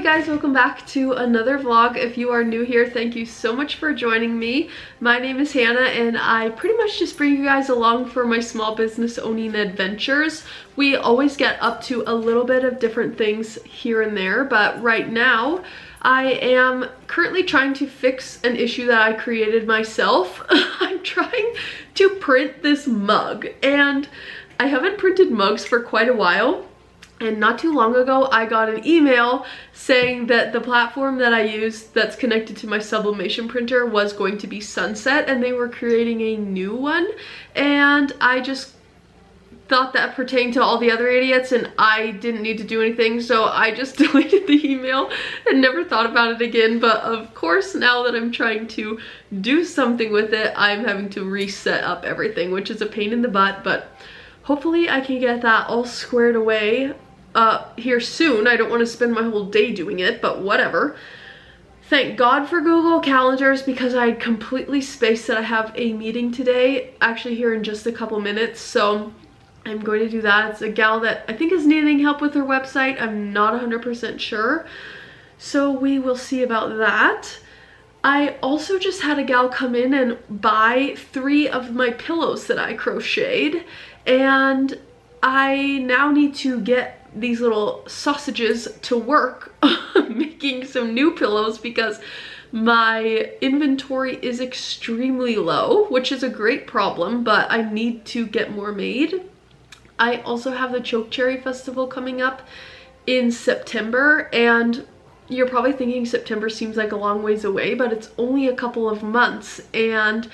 Hey guys, welcome back to another vlog. If you are new here, thank you so much for joining me. My name is Hannah and I pretty much just bring you guys along for my small business owning adventures. We always get up to a little bit of different things here and there, but right now I am currently trying to fix an issue that I created myself. I'm trying to print this mug and I haven't printed mugs for quite a while. And not too long ago, I got an email saying that the platform that I use that's connected to my Sublimation printer was going to be sunset and they were creating a new one. And I just thought that pertained to all the other idiots and I didn't need to do anything. So I just deleted the email and never thought about it again. But of course, now that I'm trying to do something with it, I'm having to reset up everything, which is a pain in the butt. But hopefully I can get that all squared away here soon. I don't want to spend my whole day doing it, but whatever. Thank God for Google Calendars because I completely spaced that I have a meeting today, actually here in just a couple minutes, so I'm going to do that. It's a gal that I think is needing help with her website. I'm not 100% sure, so we will see about that. I also just had a gal come in and buy 3 of my pillows that I crocheted, and I now need to get these little sausages to work making some new pillows because my inventory is extremely low, which is a great problem, but I need to get more made. I also have the Choke Cherry Festival coming up in September, and you're probably thinking September seems like a long ways away, but it's only a couple of months and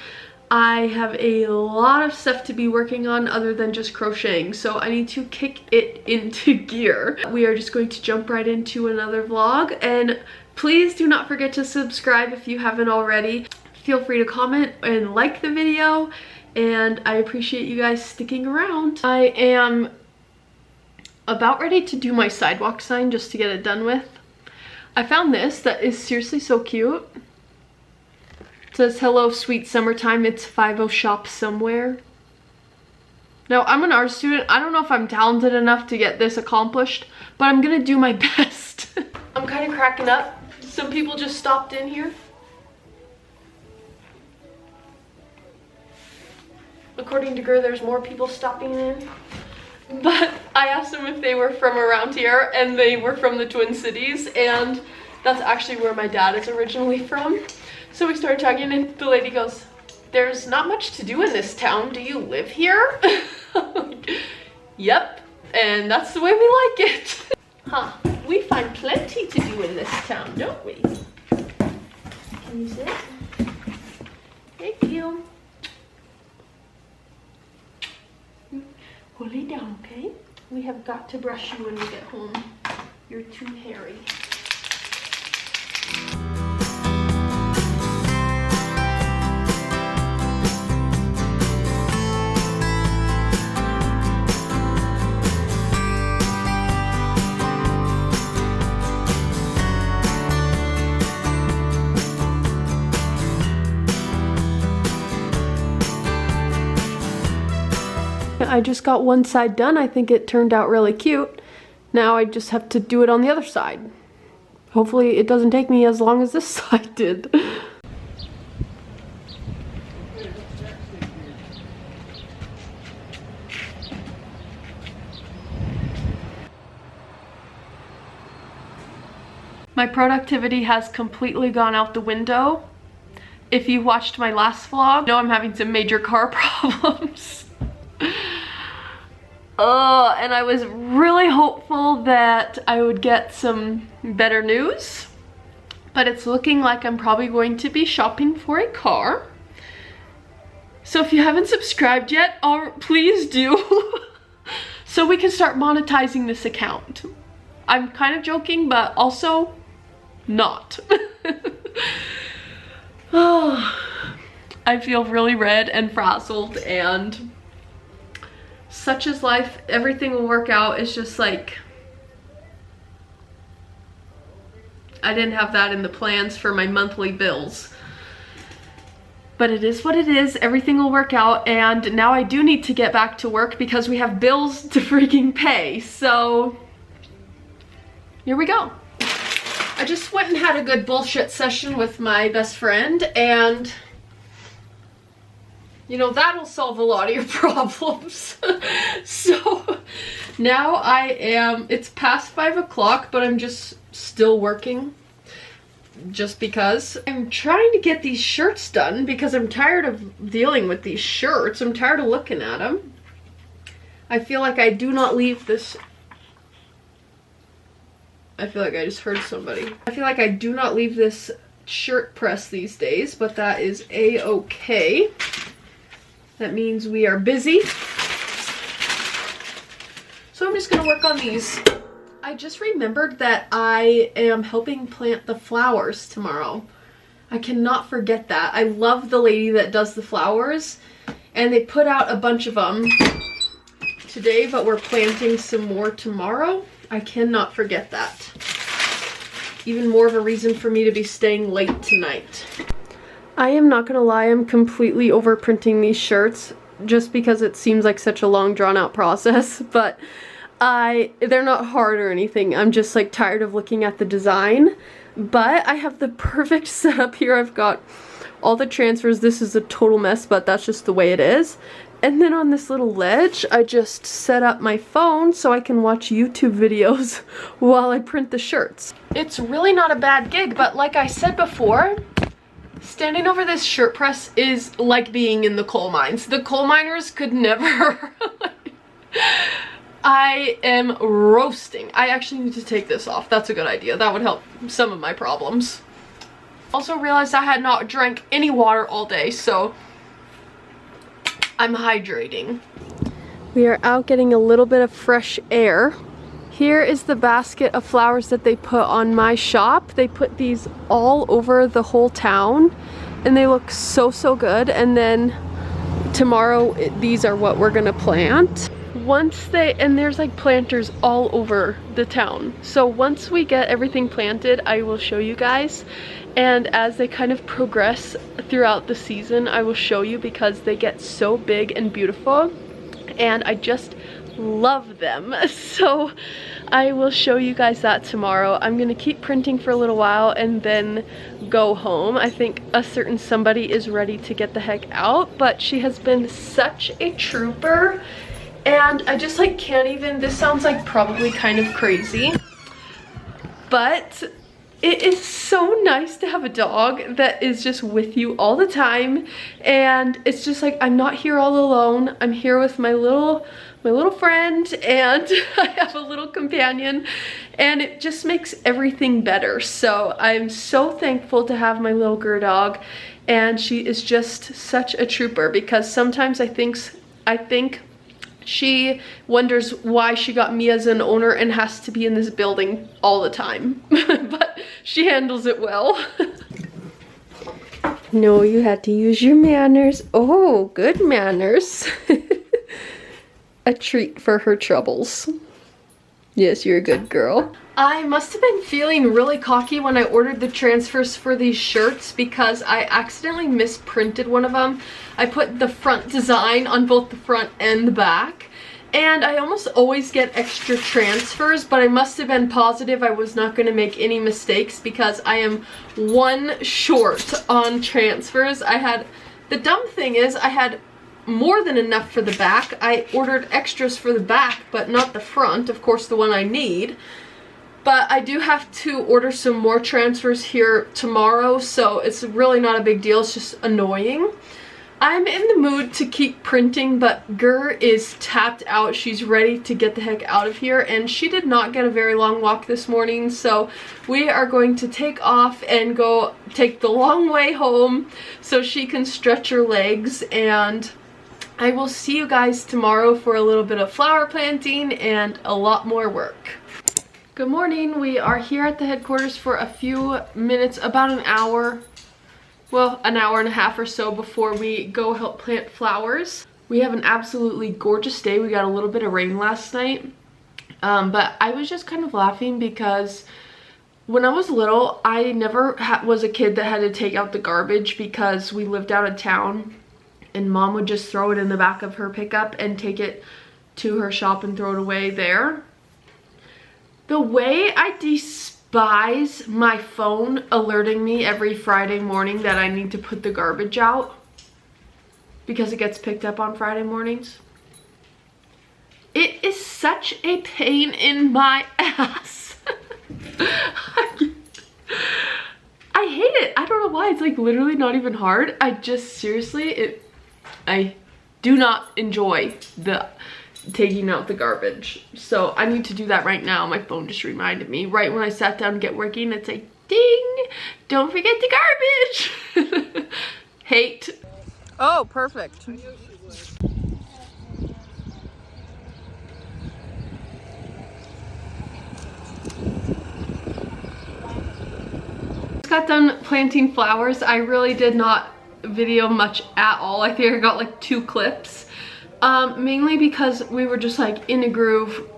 I have a lot of stuff to be working on other than just crocheting, so I need to kick it into gear. We are just going to jump right into another vlog, and please do not forget to subscribe if you haven't already. Feel free to comment and like the video, and I appreciate you guys sticking around. I am about ready to do my sidewalk sign just to get it done with. I found this that is seriously so cute. It says, "Hello, sweet summertime, it's 5-0 shop somewhere." Now, I'm an art student. I don't know if I'm talented enough to get this accomplished, but I'm gonna do my best. I'm kind of cracking up. Some people just stopped in here. According to Gur, there's more people stopping in. But I asked them if they were from around here, and they were from the Twin Cities, and that's actually where my dad is originally from. So we started talking and the lady goes, "There's not much to do in this town. Do you live here?" Yep, and that's the way we like it. Huh, we find plenty to do in this town, don't we? Can you sit? Thank you. Well, lay down, okay? We have got to brush you when we get home. You're too hairy. I just got one side done. I think it turned out really cute. Now I just have to do it on the other side. Hopefully it doesn't take me as long as this side did. My productivity has completely gone out the window. If you watched my last vlog, you know I'm having some major car problems. And I was really hopeful that I would get some better news, but it's looking like I'm probably going to be shopping for a car. So if you haven't subscribed yet, please do. So we can start monetizing this account. I'm kind of joking, but also not. Oh, I feel really red and frazzled, and such is life. Everything will work out. It's just like, I didn't have that in the plans for my monthly bills. But it is what it is. Everything will work out, and now I do need to get back to work because we have bills to freaking pay. So here we go. just went and had a good bullshit session with my best friend, and you know, that'll solve a lot of your problems. So now it's past 5 o'clock, but I'm just still working. Just because I'm trying to get these shirts done because I'm tired of dealing with these shirts. I'm tired of looking at them. I feel like I do not leave this. I feel like I just heard somebody. I feel like I do not leave this shirt press these days, but that is a-okay. That means we are busy. So I'm just gonna work on these. I just remembered that I am helping plant the flowers tomorrow. I cannot forget that. I love the lady that does the flowers, and they put out a bunch of them today, but we're planting some more tomorrow. I cannot forget that. Even more of a reason for me to be staying late tonight. I am not gonna lie, I'm completely overprinting these shirts just because it seems like such a long drawn out process, but they're not hard or anything. I'm just like tired of looking at the design, but I have the perfect setup here. I've got all the transfers. This is a total mess, but that's just the way it is. And then on this little ledge, I just set up my phone so I can watch YouTube videos while I print the shirts. It's really not a bad gig, but like I said before, standing over this shirt press is like being in the coal mines. The coal miners could never. I am roasting. I actually need to take this off. That's a good idea. That would help some of my problems. Also realized I had not drank any water all day, so I'm hydrating. We are out getting a little bit of fresh air. Here is the basket of flowers that they put on my shop. They put these all over the whole town, and they look so, so good. And then tomorrow, these are what we're gonna plant. And there's like planters all over the town. So once we get everything planted, I will show you guys. And as they kind of progress throughout the season, I will show you because they get so big and beautiful. And I just love them. So I will show you guys that tomorrow. I'm gonna keep printing for a little while and then go home. I think a certain somebody is ready to get the heck out, but she has been such a trooper. And I just like can't even, this sounds like probably kind of crazy, but it is so nice to have a dog that is just with you all the time. And it's just like, I'm not here all alone. I'm here with my little friend, and I have a little companion, and it just makes everything better. So I'm so thankful to have my little girl dog, and she is just such a trooper because sometimes I think she wonders why she got me as an owner and has to be in this building all the time. But she handles it well. No, you had to use your manners. Oh, good manners. A treat for her troubles. Yes, you're a good girl. I must have been feeling really cocky when I ordered the transfers for these shirts because I accidentally misprinted one of them. I put the front design on both the front and the back, and I almost always get extra transfers, but I must have been positive I was not going to make any mistakes because I am one short on transfers. The dumb thing is I had more than enough for the back. I ordered extras for the back, but not the front, of course the one I need. But I do have to order some more transfers here tomorrow, so it's really not a big deal, it's just annoying. I'm in the mood to keep printing, but Gur is tapped out. She's ready to get the heck out of here, and she did not get a very long walk this morning, so we are going to take off and go take the long way home so she can stretch her legs, and I will see you guys tomorrow for a little bit of flower planting and a lot more work. Good morning. We are here at the headquarters for a few minutes, about an hour. Well, an hour and a half or so before we go help plant flowers. We have an absolutely gorgeous day. We got a little bit of rain last night. But I was just kind of laughing because when I was little, I never was a kid that had to take out the garbage because we lived out of town. And Mom would just throw it in the back of her pickup and take it to her shop and throw it away there. The way I dispose buys my phone alerting me every Friday morning that I need to put the garbage out because it gets picked up on Friday mornings. It is such a pain in my ass. I hate it. I don't know why. It's like literally not even hard. I just seriously, I do not enjoy the taking out the garbage. So I need to do that right now. My phone just reminded me right when I sat down to get working. It's like, ding, don't forget the garbage. Hate. Oh, perfect. Just got done planting flowers. I really did not video much at all. I think I got like 2 clips. Mainly because we were just like in a groove.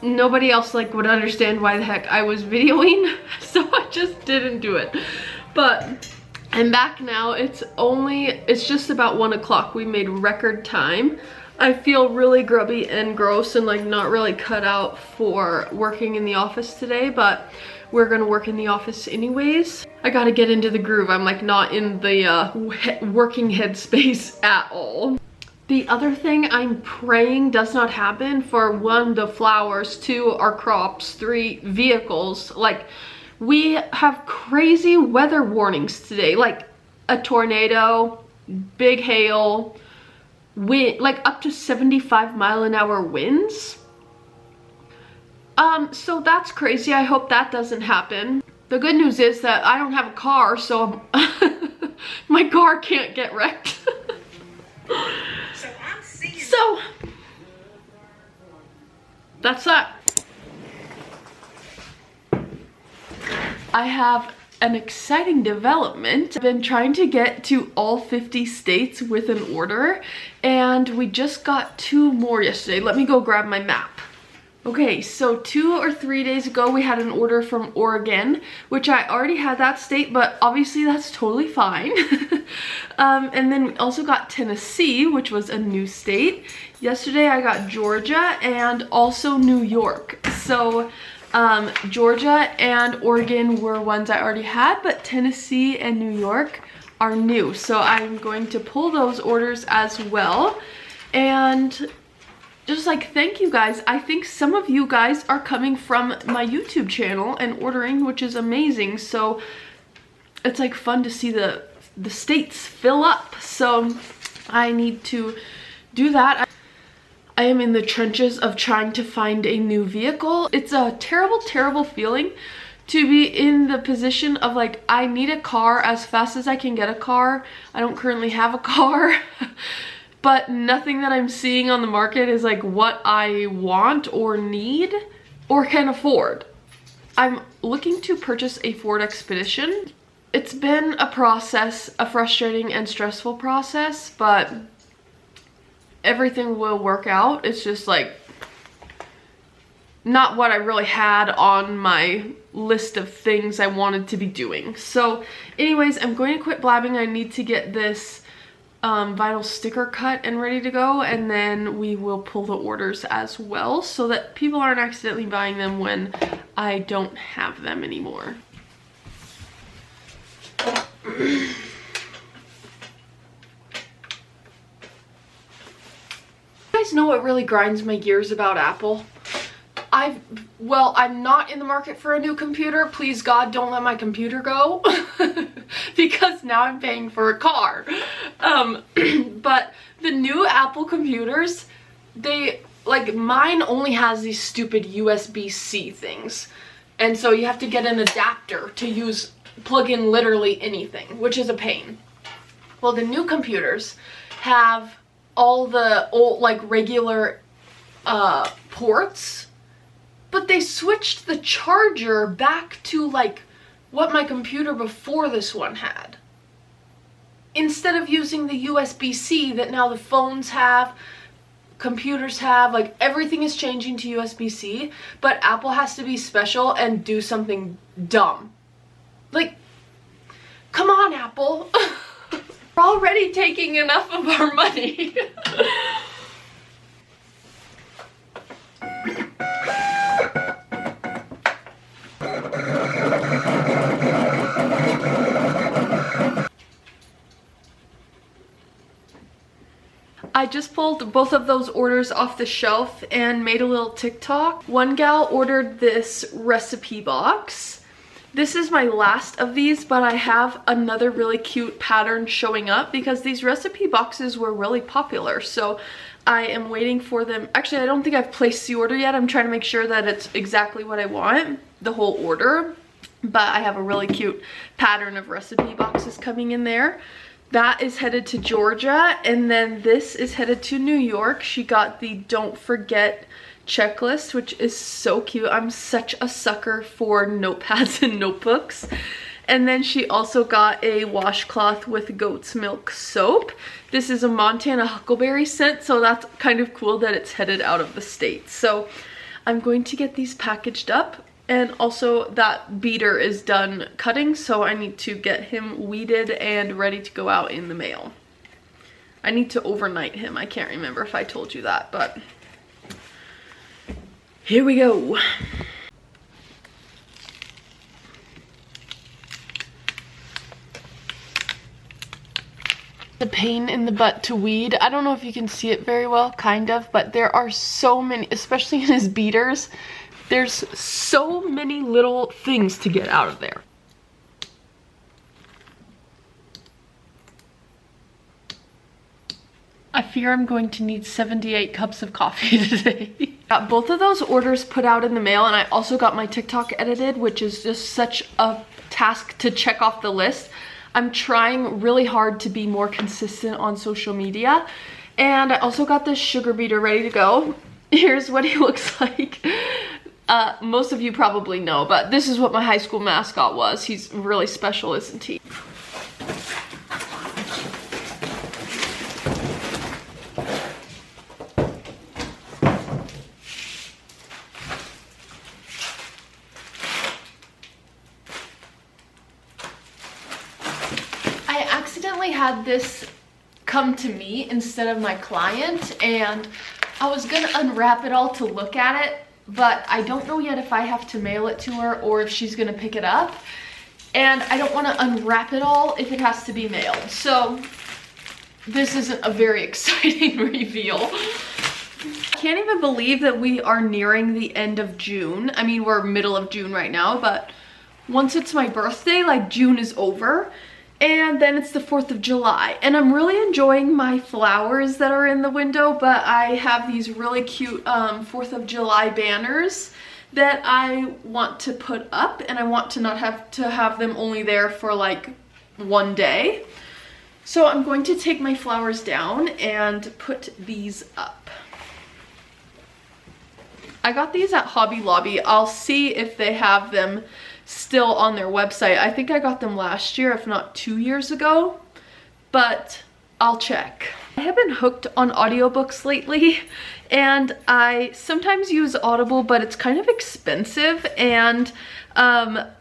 Nobody else like would understand why the heck I was videoing, so I just didn't do it. But I'm back now. It's just about 1 o'clock. We made record time. I feel really grubby and gross and like not really cut out for working in the office today, but we're gonna work in the office anyways. I gotta get into the groove. I'm like not in the working headspace at all. The other thing I'm praying does not happen, for 1, the flowers, 2, our crops, 3, vehicles. Like, we have crazy weather warnings today, like a tornado, big hail, wind, like up to 75-mile-an-hour winds. So that's crazy. I hope that doesn't happen. The good news is that I don't have a car, so my car can't get wrecked. So that's that. I have an exciting development. I've been trying to get to all 50 states with an order, and we just got 2 more yesterday. Let me go grab my map. Okay, so 2 or 3 days ago we had an order from Oregon, which I already had that state, but obviously that's totally fine. And then we also got Tennessee, which was a new state. Yesterday I got Georgia and also New York. So Georgia and Oregon were ones I already had, but Tennessee and New York are new. So I'm going to pull those orders as well. And just like, thank you guys. I think some of you guys are coming from my YouTube channel and ordering, which is amazing. So it's like fun to see the states fill up. So I need to do that. I am in the trenches of trying to find a new vehicle. It's a terrible, terrible feeling to be in the position of like, I need a car as fast as I can get a car. I don't currently have a car. But nothing that I'm seeing on the market is like what I want or need or can afford. I'm looking to purchase a Ford Expedition. It's been a process, a frustrating and stressful process, but everything will work out. It's just like not what I really had on my list of things I wanted to be doing. So anyways, I'm going to quit blabbing. I need to get this vinyl sticker cut and ready to go, and then we will pull the orders as well so that people aren't accidentally buying them when I don't have them anymore. You guys know what really grinds my gears about Apple? I'm not in the market for a new computer. Please God, don't let my computer go. Because now I'm paying for a car. But the new Apple computers, mine only has these stupid USB-C things. And so you have to get an adapter to plug in literally anything, which is a pain. Well, the new computers have all the old, regular ports, but they switched the charger back to what my computer before this one had. Instead of using the USB-C that now the phones have, computers have, everything is changing to USB-C, but Apple has to be special and do something dumb. Come on, Apple. We're already taking enough of our money. I just pulled both of those orders off the shelf and made a little TikTok. One gal ordered this recipe box. This is my last of these, but I have another really cute pattern showing up because these recipe boxes were really popular. So I am waiting for them. Actually, I don't think I've placed the order yet. I'm trying to make sure that it's exactly what I want, the whole order. But I have a really cute pattern of recipe boxes coming in there. That is headed to Georgia, and then this is headed to New York. She got the Don't Forget checklist, which is so cute. I'm such a sucker for notepads and notebooks. And then she also got a washcloth with goat's milk soap. This is a Montana huckleberry scent, so that's kind of cool that it's headed out of the States. So I'm going to get these packaged up. And also that beater is done cutting, so I need to get him weeded and ready to go out in the mail. I need to overnight him. I can't remember if I told you that, but here we go. The pain in the butt to weed. I don't know if you can see it very well, kind of, but there are so many, especially in his beaters. There's so many little things to get out of there. I fear I'm going to need 78 cups of coffee today. Got both of those orders put out in the mail, and I also got my TikTok edited, which is just such a task to check off the list. I'm trying really hard to be more consistent on social media. And I also got this sugar beater ready to go. Here's what he looks like. Most of you probably know, but this is what my high school mascot was. He's really special, isn't he? I accidentally had this come to me instead of my client, and I was gonna unwrap it all to look at it, but I don't know yet if I have to mail it to her or if she's gonna pick it up. And I don't wanna unwrap it all if it has to be mailed. So this isn't a very exciting reveal. I can't even believe that we are nearing the end of June. I mean, we're middle of June right now, but once it's my birthday, like June is over. And then it's the 4th of July. And I'm really enjoying my flowers that are in the window, but I have these really cute 4th of July banners that I want to put up, and I want to not have to have them only there for like one day. So I'm going to take my flowers down and put these up. I got these at Hobby Lobby. I'll see if they have them still on their website. I think I got them last year, if not 2 years ago, but I'll check. I have been hooked on audiobooks lately, and I sometimes use Audible, but it's kind of expensive, and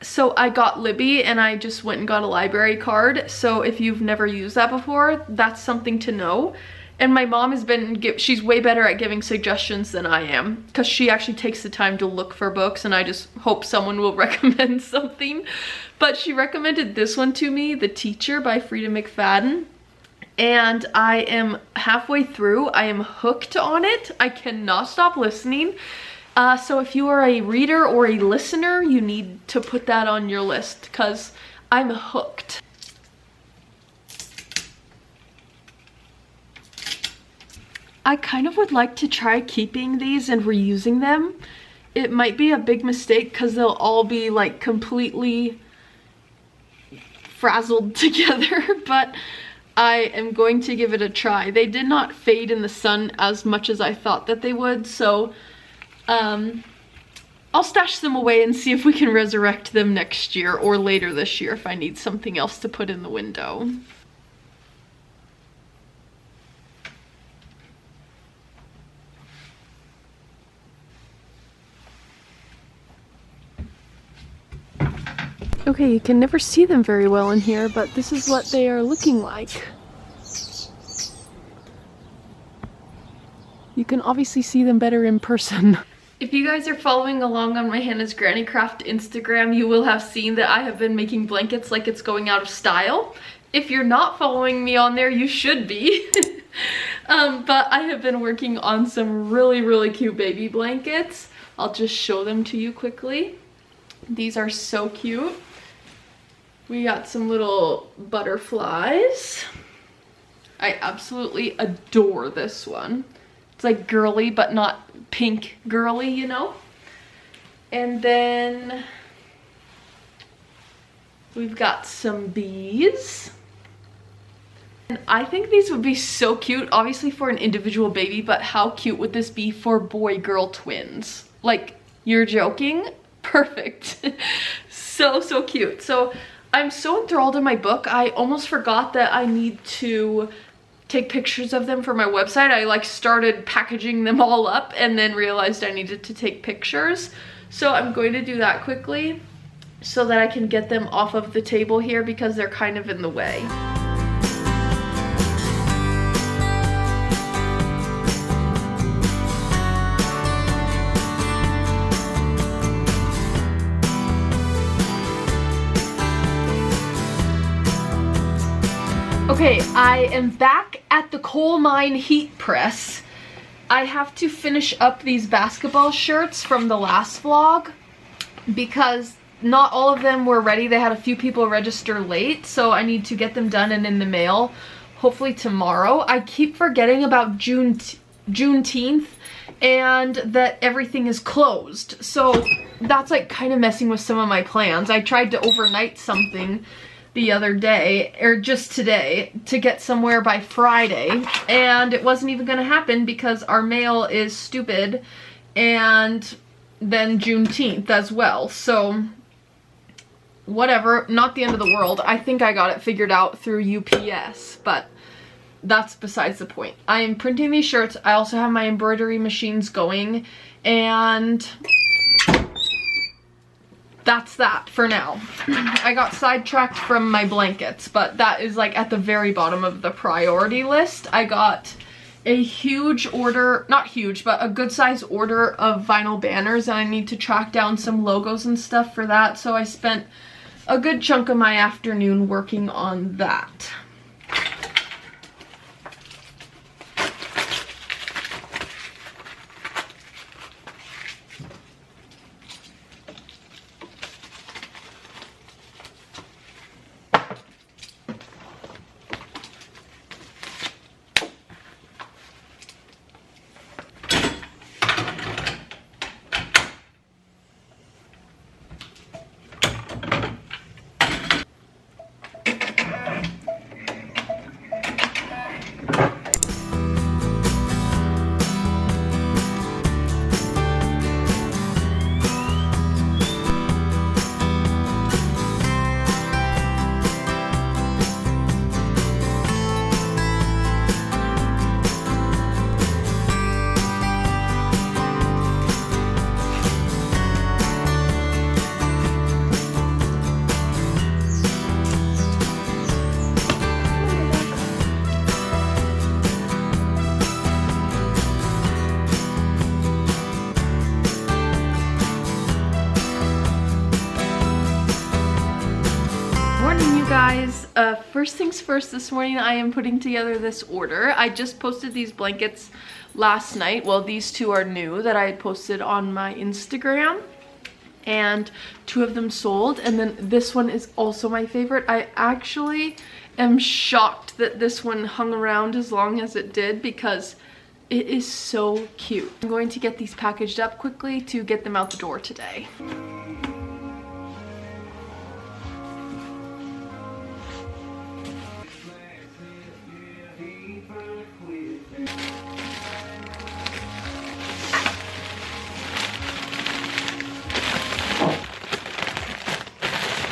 so I got Libby, and I just went and got a library card. So if you've never used that before, that's something to know. And my mom has been, she's way better at giving suggestions than I am, because she actually takes the time to look for books, and I just hope someone will recommend something. But she recommended this one to me, The Teacher by Frida McFadden. And I am halfway through. I am hooked on it. I cannot stop listening. So if you are a reader or a listener, you need to put that on your list, because I'm hooked. I kind of would like to try keeping these and reusing them. It might be a big mistake because they'll all be like completely frazzled together, but I am going to give it a try. They did not fade in the sun as much as I thought that they would, so I'll stash them away and see if we can resurrect them next year or later this year if I need something else to put in the window. Okay, you can never see them very well in here, but this is what they are looking like. You can obviously see them better in person. If you guys are following along on my Hannah's Granny Craft Instagram, you will have seen that I have been making blankets like it's going out of style. If you're not following me on there, you should be. But I have been working on some really cute baby blankets. I'll just show them to you quickly. These are so cute. We got some little butterflies. I absolutely adore this one. It's like girly, but not pink girly, you know? And then we've got some bees. And I think these would be so cute, obviously for an individual baby, but how cute would this be for boy-girl twins? Like, you're joking? Perfect. So cute. So I'm so enthralled in my book, I almost forgot that I need to take pictures of them for my website. I like started packaging them all up and then realized I needed to take pictures. So I'm going to do that quickly so that I can get them off of the table here because they're kind of in the way. Okay, I am back at the coal mine heat press. I have to finish up these basketball shirts from the last vlog because not all of them were ready. They had a few people register late, so I need to get them done and in the mail hopefully tomorrow. I keep forgetting about Juneteenth and that everything is closed, so that's like kind of messing with some of my plans. I tried to overnight something the other day, or just today, to get somewhere by Friday, and it wasn't even gonna happen because our mail is stupid, and then Juneteenth as well, so whatever, not the end of the world. I think I got it figured out through UPS, but that's besides the point. I am printing these shirts. I also have my embroidery machines going, and that's that for now. I got sidetracked from my blankets, but that is like at the very bottom of the priority list. I got a huge order, not huge, but a good size order of vinyl banners, and I need to track down some logos and stuff for that, so I spent a good chunk of my afternoon working on that. Guys, first things first, this morning I am putting together this order. I just posted these blankets last night. Well, these two are new that I had posted on my Instagram, and 2 of them sold, and then this one is also my favorite. I actually am shocked that this one hung around as long as it did because it is so cute. I'm going to get these packaged up quickly to get them out the door today.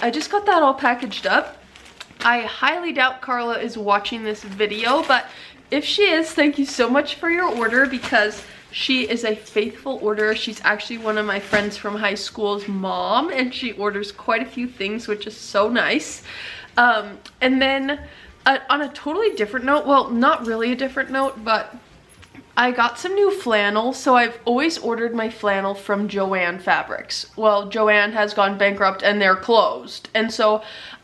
I just got that all packaged up. I highly doubt Carla is watching this video, but if she is, thank you so much for your order because she is a faithful orderer. She's actually one of my friends from high school's mom, and she orders quite a few things, which is so nice. And then on a totally different note, well, not really a different note, but I got some new flannel. So I've always ordered my flannel from Joann Fabrics. Well, Joann has gone bankrupt and they're closed. And so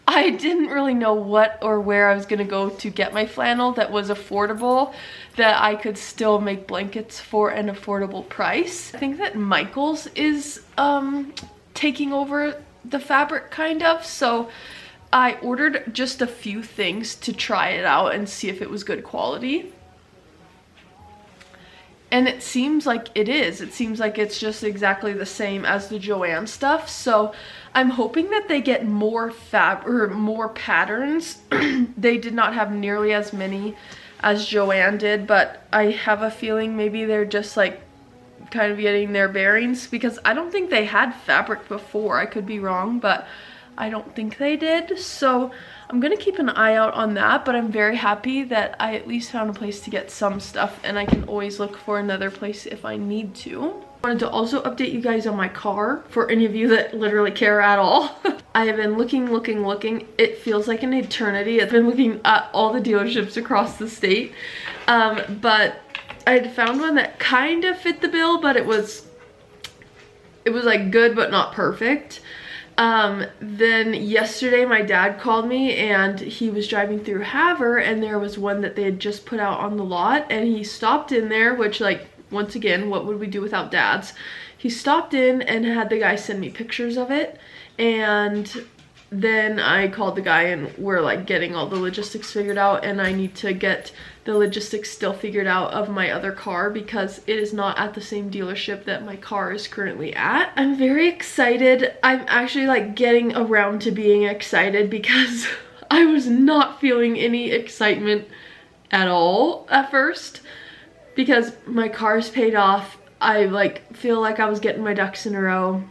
I didn't really know what or where I was gonna go to get my flannel that was affordable, that I could still make blankets for an affordable price. I think that Michael's is taking over the fabric kind of, so I ordered just a few things to try it out and see if it was good quality. And it seems like it is. It seems like it's just exactly the same as the Joann stuff. So I'm hoping that they get more more patterns. They did not have nearly as many as Joann did, but I have a feeling maybe they're just like kind of getting their bearings, because I don't think they had fabric before. I could be wrong, but I don't think they did. So I'm gonna keep an eye out on that, but I'm very happy that I at least found a place to get some stuff, and I can always look for another place if I need to. I wanted to also update you guys on my car, for any of you that literally care at all. I have been looking. It feels like an eternity. I've been looking at all the dealerships across the state, but I had found one that kind of fit the bill, but it was like good but not perfect. Then yesterday my dad called me, and he was driving through Havre, and there was one that they had just put out on the lot, and he stopped in there, which, like, once again, what would we do without dads? He stopped in and had the guy send me pictures of it, and then I called the guy, and we're like getting all the logistics figured out, and I need to get the logistics still figured out of my other car, because it is not at the same dealership that my car is currently at. I'm very excited. I'm actually like getting around to being excited, because I was not feeling any excitement at all at first, because my car's paid off. I like feel like I was getting my ducks in a row.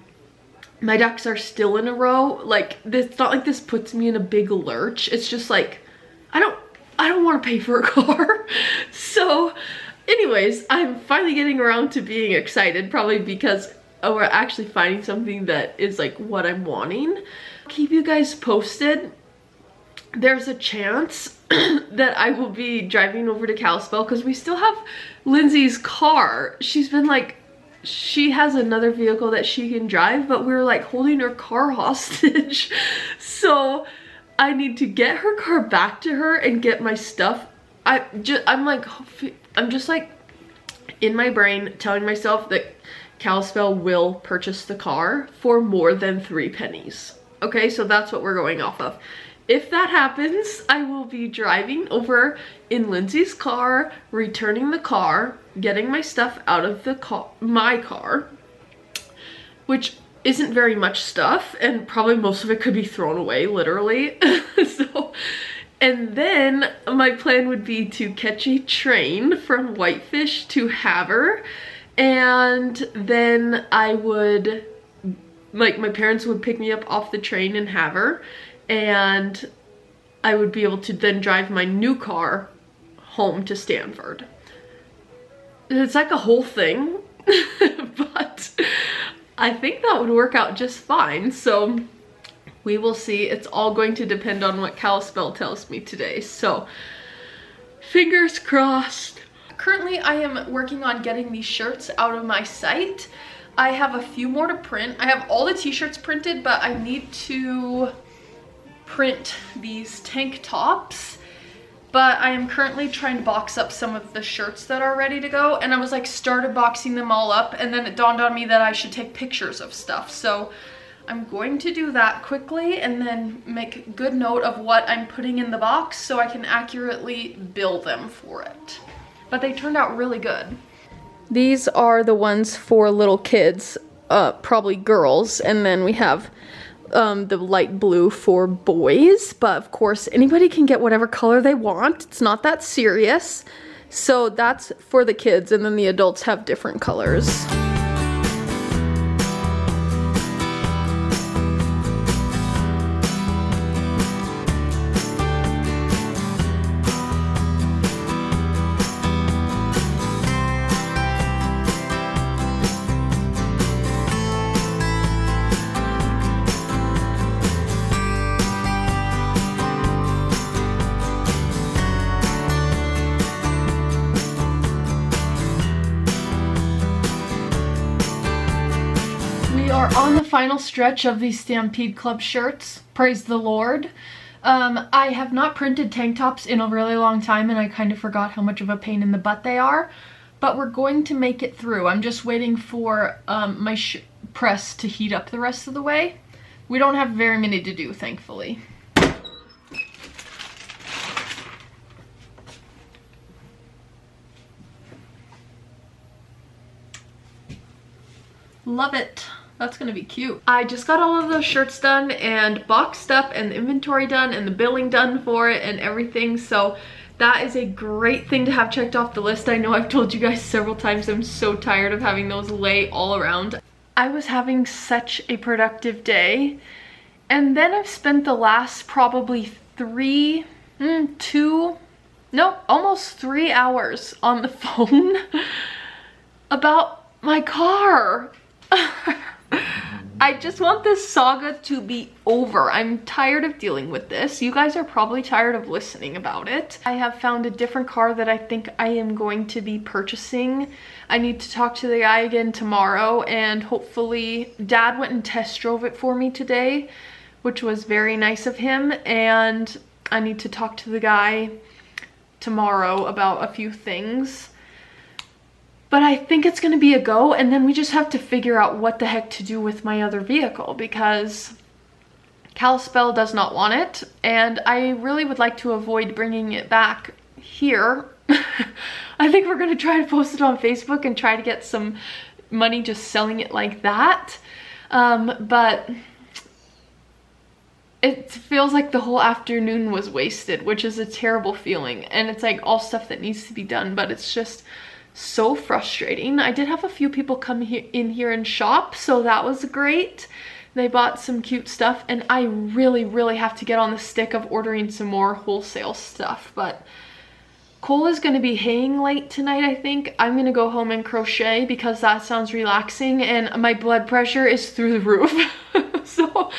My ducks are still in a row. Like, it's not like this puts me in a big lurch. It's just like, I don't want to pay for a car. So anyways, I'm finally getting around to being excited, probably because we're actually finding something that is like what I'm wanting. I'll keep you guys posted. There's a chance that I will be driving over to Kalispell, because we still have Lindsay's car. She's been like, she has another vehicle that she can drive, but we're like holding her car hostage. So I need to get her car back to her and get my stuff. I'm just like in my brain telling myself that Kalispell will purchase the car for more than 3 pennies. Okay, so that's what we're going off of. If that happens, I will be driving over in Lindsay's car, returning the car, getting my stuff out of the my car, which isn't very much stuff, and probably most of it could be thrown away, literally. And then my plan would be to catch a train from Whitefish to Havre, and then I would, like, my parents would pick me up off the train in Havre, and I would be able to then drive my new car home to Stanford. It's like a whole thing, but I think that would work out just fine. So we will see. It's all going to depend on what Kalispell tells me today. So fingers crossed. Currently, I am working on getting these shirts out of my site. I have a few more to print. I have all the t-shirts printed, but I need to print these tank tops. But I am currently trying to box up some of the shirts that are ready to go, and I was like started boxing them all up, and then it dawned on me that I should take pictures of stuff. So I'm going to do that quickly and then make good note of what I'm putting in the box so I can accurately bill them for it. But they turned out really good. These are the ones for little kids, probably girls, and then we have the light blue for boys, but of course anybody can get whatever color they want. It's not that serious. So that's for the kids, and then the adults have different colors. On the final stretch of these Stampede Club shirts, praise the Lord. I have not printed tank tops in a really long time, and I kind of forgot how much of a pain in the butt they are, but we're going to make it through. I'm just waiting for my press to heat up the rest of the way. We don't have very many to do, thankfully. Love it. That's gonna be cute. I just got all of those shirts done and boxed up and the inventory done and the billing done for it and everything. So that is a great thing to have checked off the list. I know I've told you guys several times I'm so tired of having those lay all around. I was having such a productive day. And then I've spent the last probably almost 3 hours on the phone about my car. I just want this saga to be over. I'm tired of dealing with this. You guys are probably tired of listening about it. I have found a different car that I think I am going to be purchasing. I need to talk to the guy again tomorrow, and hopefully Dad went and test drove it for me today, which was very nice of him, and I need to talk to the guy tomorrow about a few things. But I think it's gonna be a go, and then we just have to figure out what the heck to do with my other vehicle, because Kalispell does not want it, and I really would like to avoid bringing it back here. I think we're gonna try to post it on Facebook and try to get some money just selling it like that. But it feels like the whole afternoon was wasted, which is a terrible feeling, and it's like all stuff that needs to be done, but it's just so frustrating. I did have a few people come in here and shop, so that was great. They bought some cute stuff, and I really have to get on the stick of ordering some more wholesale stuff. But Cole is going to be haying late tonight, I think. I'm going to go home and crochet because that sounds relaxing, and my blood pressure is through the roof. So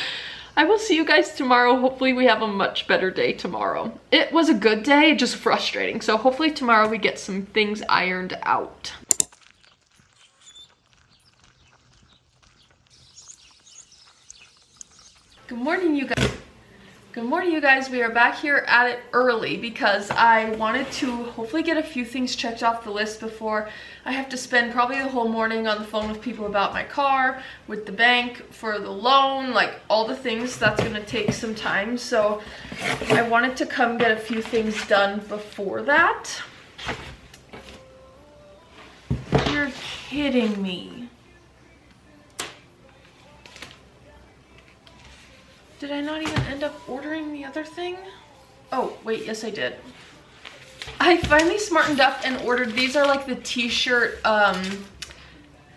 I will see you guys tomorrow. Hopefully we have a much better day tomorrow. It was a good day, just frustrating. So hopefully tomorrow we get some things ironed out. Good morning, you guys. Good morning, you guys. We are back here at it early because I wanted to hopefully get a few things checked off the list before I have to spend probably the whole morning on the phone with people about my car, with the bank for the loan, like all the things. That's gonna take some time. So I wanted to come get a few things done before that. You're kidding me. Did I not even end up ordering the other thing? Oh, wait, yes I did. I finally smartened up and ordered, these are like the t-shirt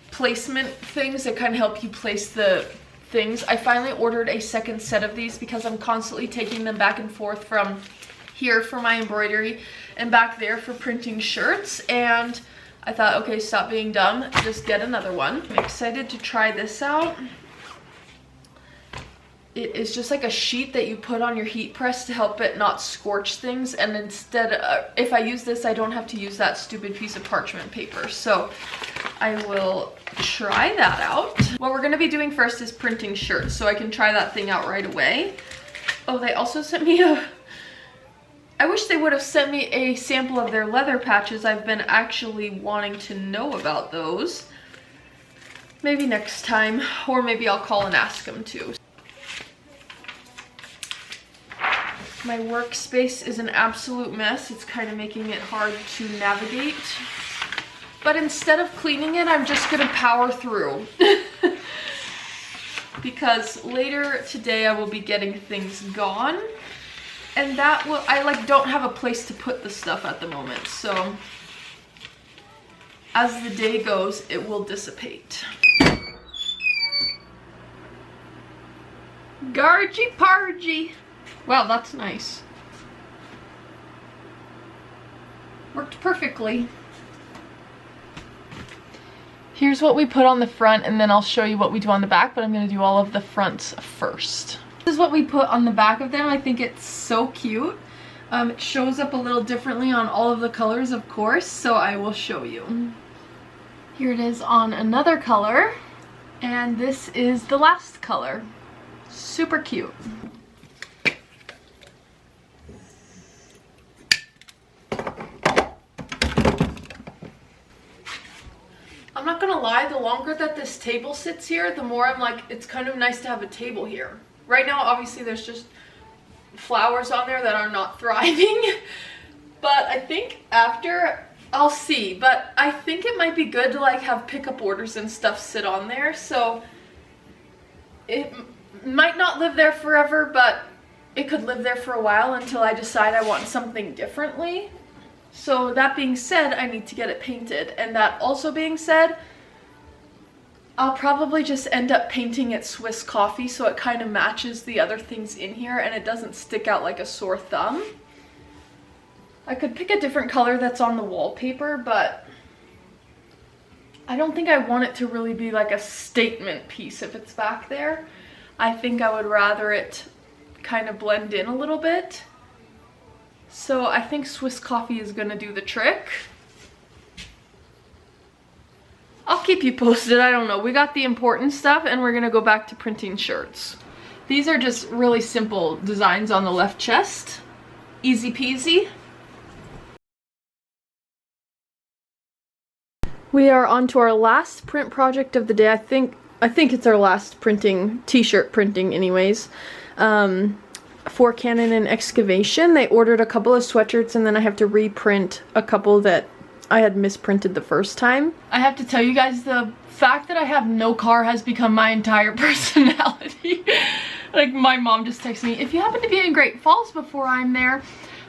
placement things that kind of help you place the things. I finally ordered a second set of these because I'm constantly taking them back and forth from here for my embroidery and back there for printing shirts. And I thought, okay, stop being dumb, just get another one. I'm excited to try this out. It is just like a sheet that you put on your heat press to help it not scorch things, and instead if I use this I don't have to use that stupid piece of parchment paper. So I will try that out. What we're going to be doing first is printing shirts, so I can try that thing out right away. Oh, they also sent me I wish they would have sent me a sample of their leather patches. I've been actually wanting to know about those. Maybe next time, or maybe I'll call and ask them too. My workspace is an absolute mess. It's kind of making it hard to navigate. But instead of cleaning it, I'm just gonna power through. Because later today I will be getting things gone. And that will, I like don't have a place to put the stuff at the moment. So as the day goes, it will dissipate. Gargy pargy. Wow, that's nice. Worked perfectly. Here's what we put on the front, and then I'll show you what we do on the back, but I'm going to do all of the fronts first. This is what we put on the back of them. I think it's so cute. It shows up a little differently on all of the colors, of course, so I will show you. Here it is on another color. And this is the last color. Super cute. I'm not gonna lie, the longer that this table sits here, the more I'm like, it's kind of nice to have a table here. Right now, obviously, there's just flowers on there that are not thriving. But I think after, I'll see. But I think it might be good to like have pickup orders and stuff sit on there. So it might not live there forever, but it could live there for a while until I decide I want something differently. So that being said, I need to get it painted. And that also being said, I'll probably just end up painting it Swiss coffee so it kind of matches the other things in here and it doesn't stick out like a sore thumb. I could pick a different color that's on the wallpaper, but I don't think I want it to really be like a statement piece if it's back there. I think I would rather it kind of blend in a little bit. So I think Swiss coffee is gonna do the trick. I'll keep you posted, I don't know. We got the important stuff and we're gonna go back to printing shirts. These are just really simple designs on the left chest. Easy peasy. We are on to our last print project of the day. I think it's our last printing, t-shirt printing anyways. For Canon and Excavation. They ordered a couple of sweatshirts and then I have to reprint a couple that I had misprinted the first time. I have to tell you guys, the fact that I have no car has become my entire personality. Like my mom just texted me, if you happen to be in Great Falls before I'm there,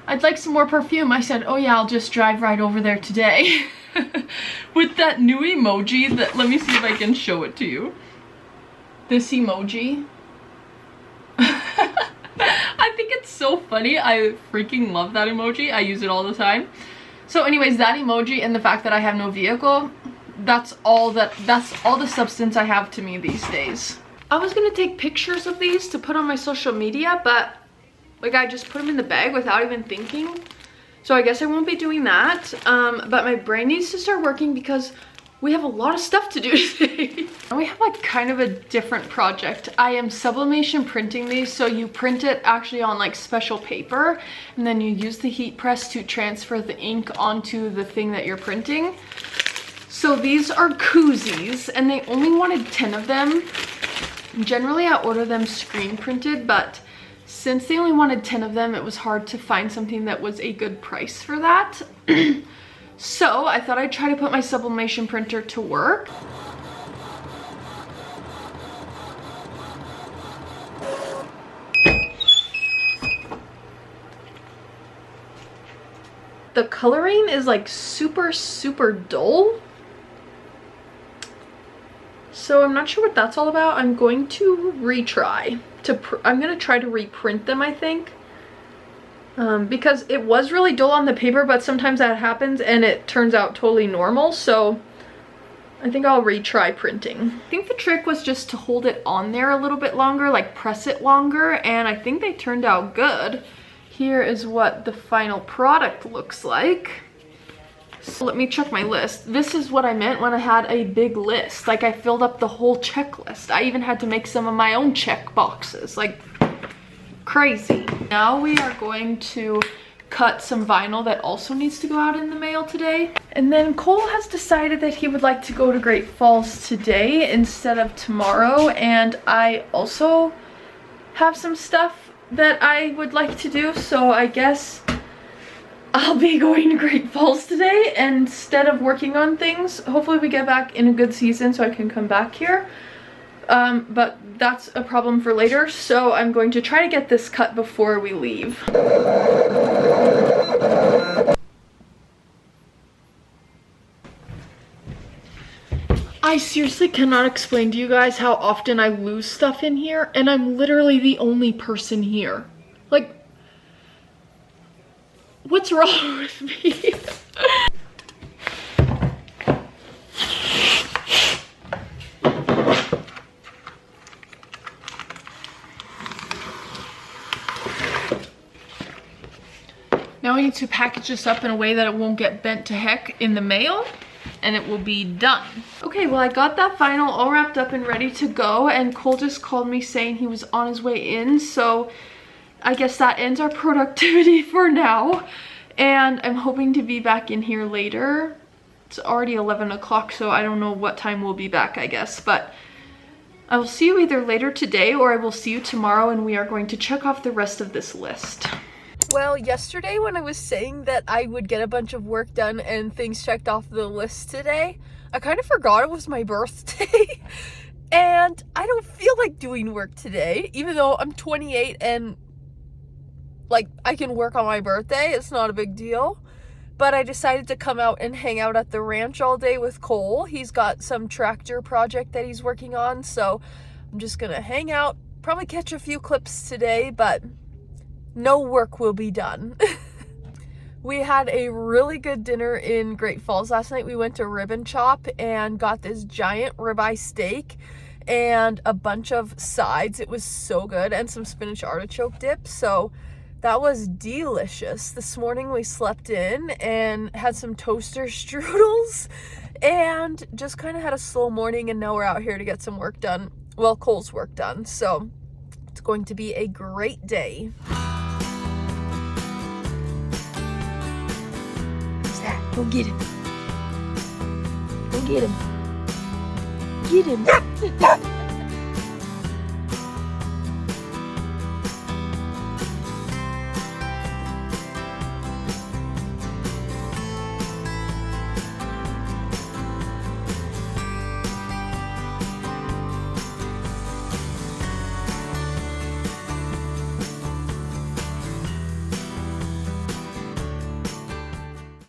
I'd like some more perfume. I said, oh yeah, I'll just drive right over there today. With that new emoji that, let me see if I can show it to you. This emoji. I think it's so funny. I freaking love that emoji. I use it all the time. So anyways, that emoji and the fact that I have no vehicle, that's all the substance I have to me these days. I was gonna take pictures of these to put on my social media, but like I just put them in the bag without even thinking. So I guess I won't be doing that. But my brain needs to start working because we have a lot of stuff to do today. And we have like kind of a different project. I am sublimation printing these, so you print it actually on like special paper and then you use the heat press to transfer the ink onto the thing that you're printing. So these are koozies and they only wanted 10 of them. Generally I order them screen printed, but since they only wanted 10 of them, it was hard to find something that was a good price for that. So I thought I'd try to put my sublimation printer to work. The coloring is like super dull. So I'm not sure what that's all about. I'm going to retry. I'm going to try to reprint them, I think. Because it was really dull on the paper, but sometimes that happens and it turns out totally normal. So I think I'll retry printing. I think the trick was just to hold it on there a little bit longer, like press it longer, and I think they turned out good. Here is what the final product looks like. So let me check my list. This is what I meant when I had a big list. Like I filled up the whole checklist. I even had to make some of my own check boxes. Like crazy. Now we are going to cut some vinyl that also needs to go out in the mail today. And then Cole has decided that he would like to go to Great Falls today instead of tomorrow. And I also have some stuff that I would like to do. So I guess I'll be going to Great Falls today instead of working on things. Hopefully we get back in a good season so I can come back here. But that's a problem for later, so I'm going to try to get this cut before we leave. I seriously cannot explain to you guys how often I lose stuff in here, and I'm literally the only person here. Like, what's wrong with me? Now we need to package this up in a way that it won't get bent to heck in the mail. and it will be done. Okay, well I got that vinyl all wrapped up and ready to go, and Cole just called me saying he was on his way in, so I guess that ends our productivity for now. And I'm hoping to be back in here later. It's already 11 o'clock, so I don't know what time we'll be back, I guess, but I will see you either later today or I will see you tomorrow, and we are going to check off the rest of this list. Well, yesterday when I was saying that I would get a bunch of work done and things checked off the list today, I kind of forgot it was my birthday. And I don't feel like doing work today, even though I'm 28 and like I can work on my birthday. It's not a big deal. But I decided to come out and hang out at the ranch all day with Cole. He's got some tractor project that he's working on, so I'm just gonna hang out, probably catch a few clips today, but no work will be done. We had a really good dinner in Great Falls last night. We went to Rib and Chop and got this giant ribeye steak and a bunch of sides. It was so good, and some spinach artichoke dip, so that was delicious. This morning we slept in and had some toaster strudels and just kind of had a slow morning, and now we're out here to get some work done. Well, Cole's work done, so it's going to be a great day. Go get him. Go get him. Get him.